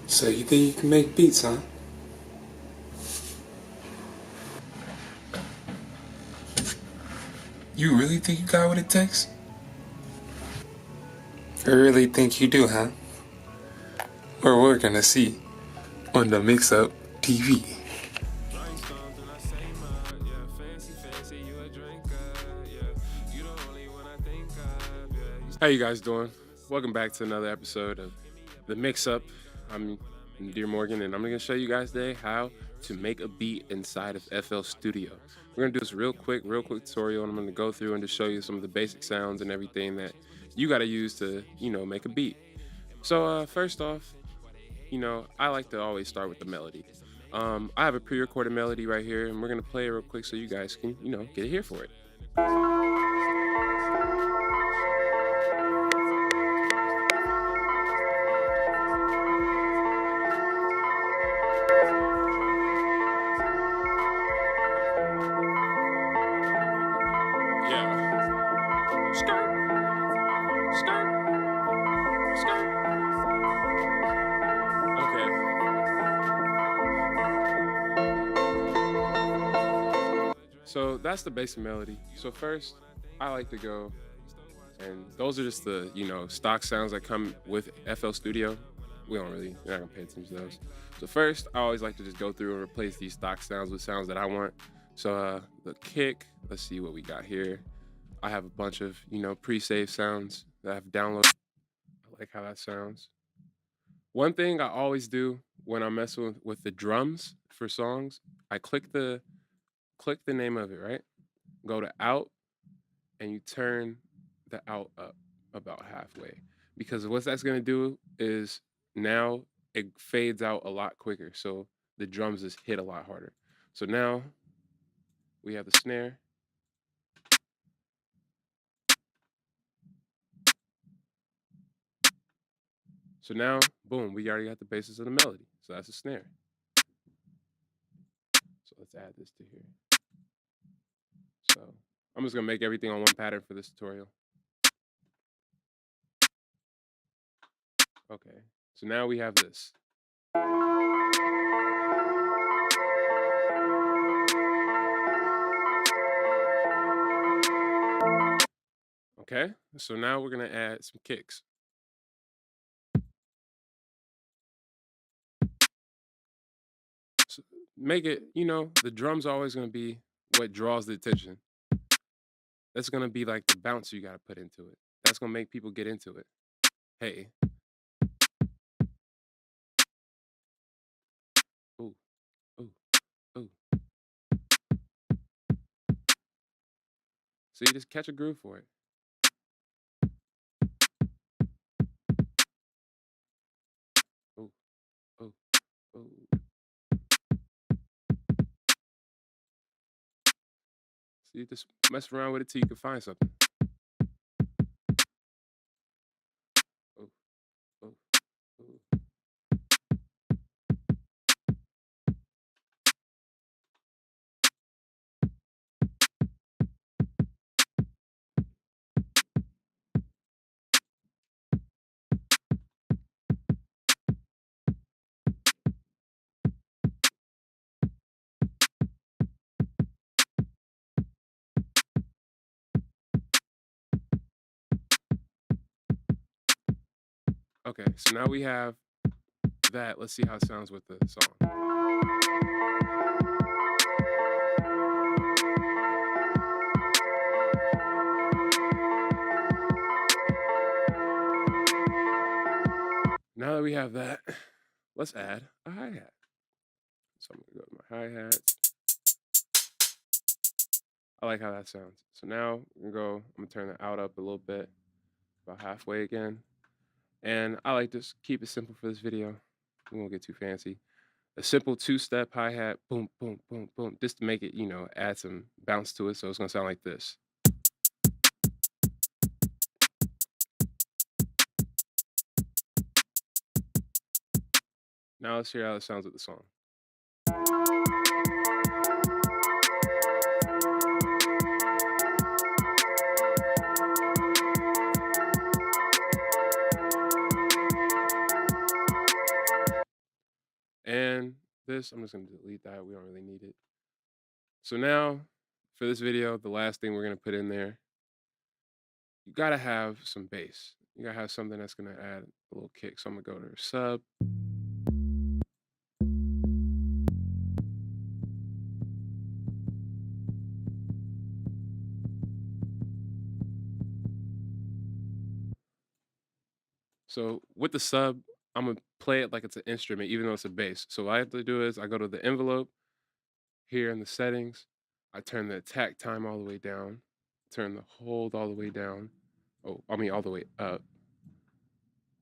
So you think you can make beats, huh? You really think you got what it takes? I really think you do, huh? Well, we're gonna see on the Mix Up TV. How you guys doing? Welcome back to another episode of the Mix Up. I'm Dear Morgan, and I'm gonna show you guys today how to make a beat inside of FL Studio. We're gonna do this real quick tutorial, and I'm gonna go through and just show you some of the basic sounds and everything that you gotta use to, make a beat. So first off, I like to always start with the melody. I have a pre-recorded melody right here, and we're gonna play it real quick so you guys can, get a hear for it. Yeah. Skirt, skirt, skirt. Okay. So that's the basic melody. So first, I like to go, and those are just the stock sounds that come with FL Studio. You're not gonna pay attention to those. So first, I always like to just go through and replace these stock sounds with sounds that I want. So the kick, let's see what we got here. I have a bunch of pre-save sounds that I've downloaded. I like how that sounds. One thing I always do when I'm messing with the drums for songs, I click the name of it, right? Go to out, and you turn the out up about halfway. Because what that's gonna do is now it fades out a lot quicker. So the drums just hit a lot harder. So now we have the snare. So now, boom, we already got the basis of the melody. So that's a snare. So let's add this to here. So I'm just gonna make everything on one pattern for this tutorial. Okay, so now we have this. Okay, so now we're gonna add some kicks. So make it, the drum's always gonna be what draws the attention. That's gonna be like the bounce you gotta put into it. That's gonna make people get into it. Hey. Ooh, ooh, ooh. So you just catch a groove for it. Ooh, ooh, ooh. So you just mess around with it till you can find something. Ooh, ooh, ooh. Okay, so now we have that. Let's see how it sounds with the song. Now that we have that, let's add a hi-hat. So I'm gonna go to my hi-hats. I like how that sounds. So now I'm gonna turn the out up a little bit, about halfway again. And I like to keep it simple for this video. We won't get too fancy. A simple two-step hi-hat, boom, boom, boom, boom, just to make it, add some bounce to it. So it's gonna sound like this. Now let's hear how it sounds with the song. And this, I'm just gonna delete that. We don't really need it. So now for this video, the last thing we're gonna put in there, you gotta have some bass. You gotta have something that's gonna add a little kick. So I'm gonna go to sub. So with the sub, I'm gonna play it like it's an instrument, even though it's a bass. So what I have to do is I go to the envelope here in the settings. I turn the attack time all the way down, turn the hold all the way down. Oh, I mean all the way up.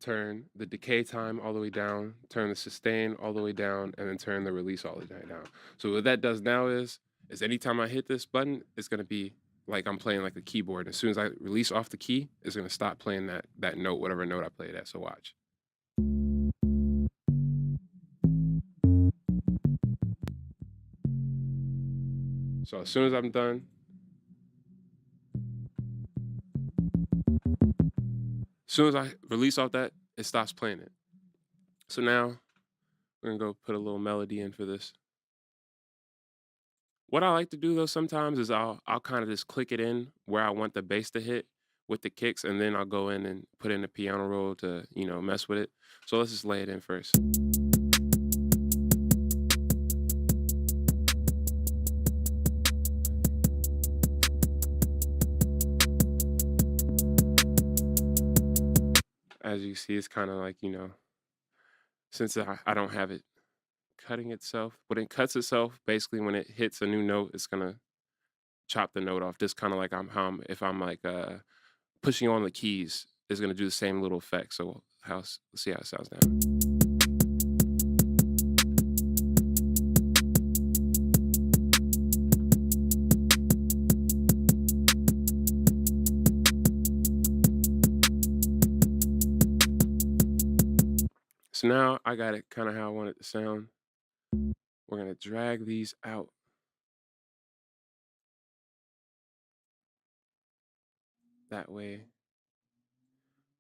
Turn the decay time all the way down, turn the sustain all the way down, and then turn the release all the way down. So what that does now is anytime I hit this button, it's gonna be like I'm playing like a keyboard. As soon as I release off the key, it's gonna stop playing that note, whatever note I played at. So watch. So as soon as I'm done, as soon as I release off that, it stops playing it. So now we're gonna go put a little melody in for this. What I like to do though sometimes is I'll kind of just click it in where I want the bass to hit with the kicks, and then I'll go in and put in the piano roll to, you know, mess with it. So let's just lay it in first. As you see, it's kind of like, you know, since I don't have it cutting itself, but it cuts itself basically when it hits a new note, it's gonna chop the note off. Just kind of like if I'm like pushing on the keys, it's gonna do the same little effect. So let's see how it sounds now. So now I got it kind of how I want it to sound. We're gonna drag these out. That way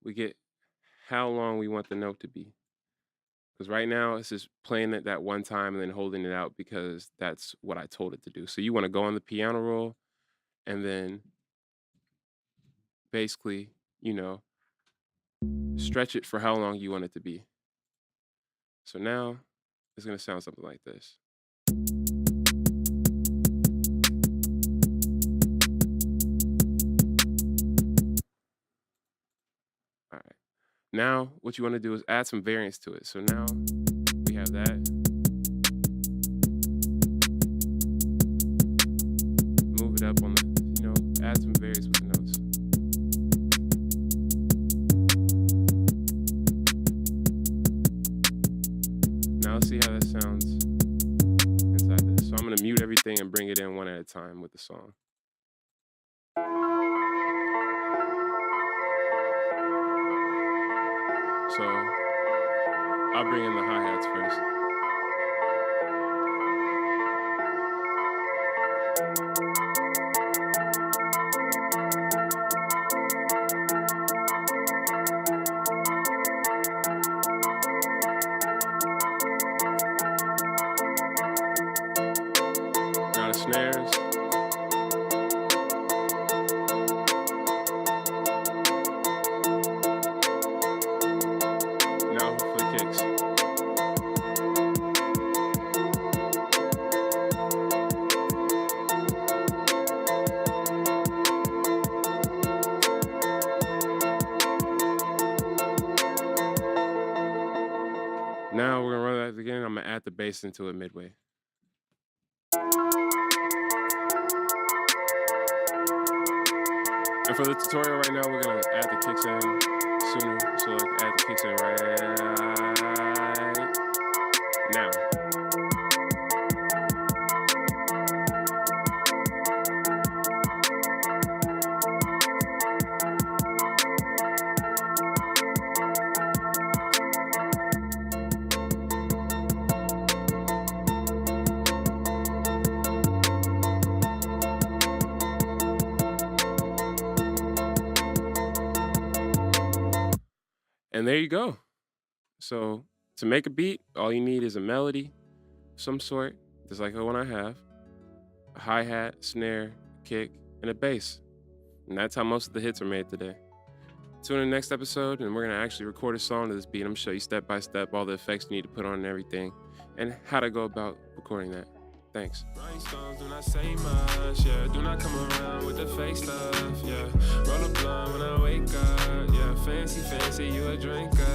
we get how long we want the note to be. Because right now it's just playing it that one time and then holding it out because that's what I told it to do. So you want to go on the piano roll and then basically, you know, stretch it for how long you want it to be. So now it's gonna sound something like this. All right. Now what you want to do is add some variance to it. So now we have that. Move it up on the, you know, add some variance with the notes. Now let's see how that sounds inside this. So I'm gonna mute everything and bring it in one at a time with the song. So I'll bring in the hi-hats first. Now the snares. Now for the kicks. Now we're gonna run that again. I'm gonna add the bass into it midway. And for the tutorial right now, we're gonna add the kicks in sooner. So like add the kicks in right now. And there you go. So To make a beat, all you need is a melody of some sort, just like the one I have, a hi-hat, snare, kick, and a bass. And that's how most of the hits are made today. Tune in the next episode, and we're gonna actually record a song to this beat. I'm gonna show you step by step all the effects you need to put on and everything, and how to go about recording that. Thanks. Rhinestones do not say much, yeah. Do not come around with the fake stuff, yeah. Roll a blunt when I wake up, yeah. Fancy, you a drinker.